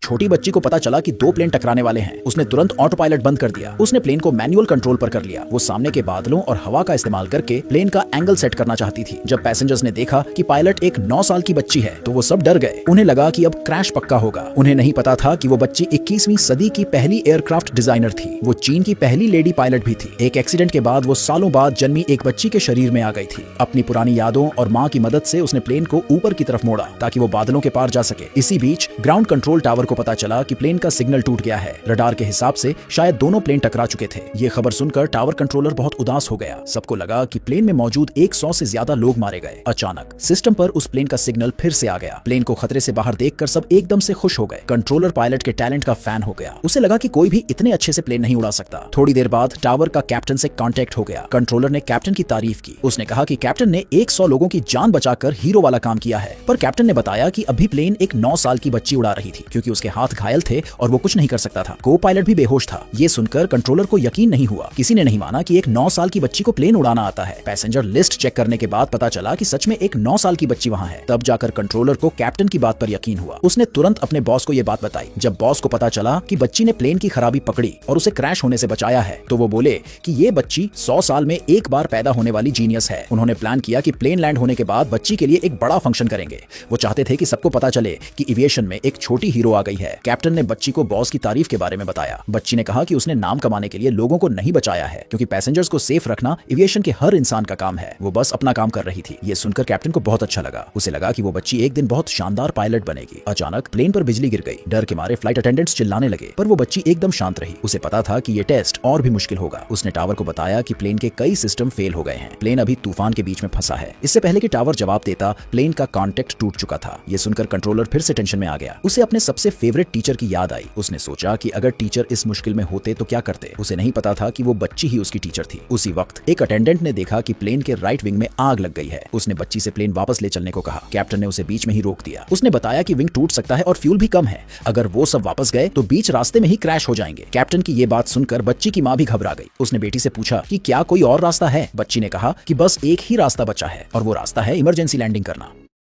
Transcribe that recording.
छोटी बच्ची को पता चला कि दो प्लेन टकराने वाले हैं, उसने तुरंत ऑटो पायलट बंद कर दिया। उसने प्लेन को मैनुअल कंट्रोल पर कर लिया। वो सामने के बादलों और हवा का इस्तेमाल करके प्लेन का एंगल सेट करना चाहती थी। जब पैसेंजर्स ने देखा कि पायलट एक 9 साल की बच्ची है तो वो सब डर गए। उन्हें लगा कि अब क्रैश पक्का होगा। उन्हें नहीं पता था कि वो बच्ची 21वीं सदी की पहली एयरक्राफ्ट डिजाइनर थी। वो चीन की पहली लेडी पायलट भी थी। एक एक्सीडेंट के बाद वो सालों बाद जन्मी एक बच्ची के शरीर में आ गई थी। अपनी पुरानी यादों और माँ की मदद से उसने प्लेन को ऊपर की तरफ मोड़ा ताकि वो बादलों के पार जा सके। इसी बीच ग्राउंड कंट्रोल टावर को पता चला कि प्लेन का सिग्नल टूट गया है। रडार के हिसाब से शायद दोनों प्लेन टकरा चुके थे। ये खबर सुनकर टावर कंट्रोलर बहुत उदास हो गया। सबको लगा कि प्लेन में मौजूद 100 से ज्यादा लोग मारे गए। अचानक सिस्टम पर उस प्लेन का सिग्नल फिर से आ गया। प्लेन को खतरे से बाहर देखकर सब एकदम से खुश हो गए। कंट्रोलर पायलट के टैलेंट का फैन हो गया। उसे लगा कि कोई भी इतने अच्छे से प्लेन नहीं उड़ा सकता। थोड़ी देर बाद टावर का कैप्टन से कांटेक्ट हो गया। कंट्रोलर ने कैप्टन की तारीफ की। उसने कहा कि कैप्टन ने 100 लोगों की जान बचाकर हीरो वाला काम किया है। पर कैप्टन ने बताया कि अभी प्लेन एक 9 साल की बच्ची उड़ा रही थी क्योंकि उसके हाथ घायल थे और वो कुछ नहीं कर सकता था। को पायलट भी बेहोश था। ये सुनकर कंट्रोलर को यकीन नहीं हुआ। किसी ने नहीं माना कि एक 9 साल की बच्ची को प्लेन उड़ाना आता है। पैसेंजर लिस्ट चेक करने के बाद पता चला कि सच में एक 9 साल की बच्ची वहां है। तब जाकर कंट्रोलर को कैप्टन की बात पर यकीन हुआ। उसने तुरंत अपने बॉस को यह बात बताई। जब बॉस को पता चला कि बच्ची ने प्लेन की खराबी पकड़ी और उसे क्रैश होने से बचाया है तो वो बोले कि ये बच्ची 100 साल में एक बार पैदा होने वाली जीनियस है। उन्होंने प्लान किया कि प्लेन लैंड होने के बाद बच्ची के लिए एक बड़ा फंक्शन करेंगे। वो चाहते थे कि सबको पता चले कि एविएशन में एक छोटी हीरो आ गई है। कैप्टन ने बच्ची को बॉस की तारीफ के बारे में बताया। बच्ची ने कहा कि उसने नाम कमाने के लिए लोगों को नहीं बचाया है क्योंकि पैसेंजर्स को सेफ रखना एविएशन के हर इंसान का काम है। वो बस अपना काम कर रही थी। ये सुनकर कैप्टन को बहुत अच्छा लगा। उसे लगा कि वो बच्ची एक दिन बहुत शानदार पायलट बनेगी। अचानक प्लेन पर बिजली गिर गई। डर के मारे फ्लाइट अटेंडेंट्स चिल्लाने लगे पर वो बच्ची एकदम शांत रही। उसे पता था कि ये टेस्ट और भी मुश्किल होगा। उसने टावर को बताया कि प्लेन के कई सिस्टम फेल हो गए हैं। प्लेन अभी तूफान के बीच में फंसा है। इससे पहले कि टावर जवाब देता प्लेन का कॉन्टेक्ट टूट चुका था। ये सुनकर कंट्रोलर फिर से टेंशन में आ गया। उसे अपने सबसे फेवरेट टीचर की याद आई। उसने सोचा कि अगर टीचर इस मुश्किल में होते तो क्या करते। उसे नहीं पता था कि वो बच्ची ही उसकी टीचर थी। उसी वक्त एक अटेंडेंट ने देखा कि प्लेन के राइट विंग में आग लग गई है। उसने बच्ची से प्लेन वापस ले चलने को कहा। कैप्टन ने उसे बीच में ही रोक दिया। उसने बताया कि विंग टूट सकता है और फ्यूल भी कम है। अगर वो सब वापस गए तो बीच रास्ते में ही क्रैश हो जाएंगे। कैप्टन की ये बात सुनकर बच्ची की माँ भी घबरा गई। उसने बेटी से पूछा कि क्या कोई और रास्ता है। बच्ची ने कहा कि बस एक ही रास्ता बचा है और वो रास्ता है इमरजेंसी लैंडिंग करना।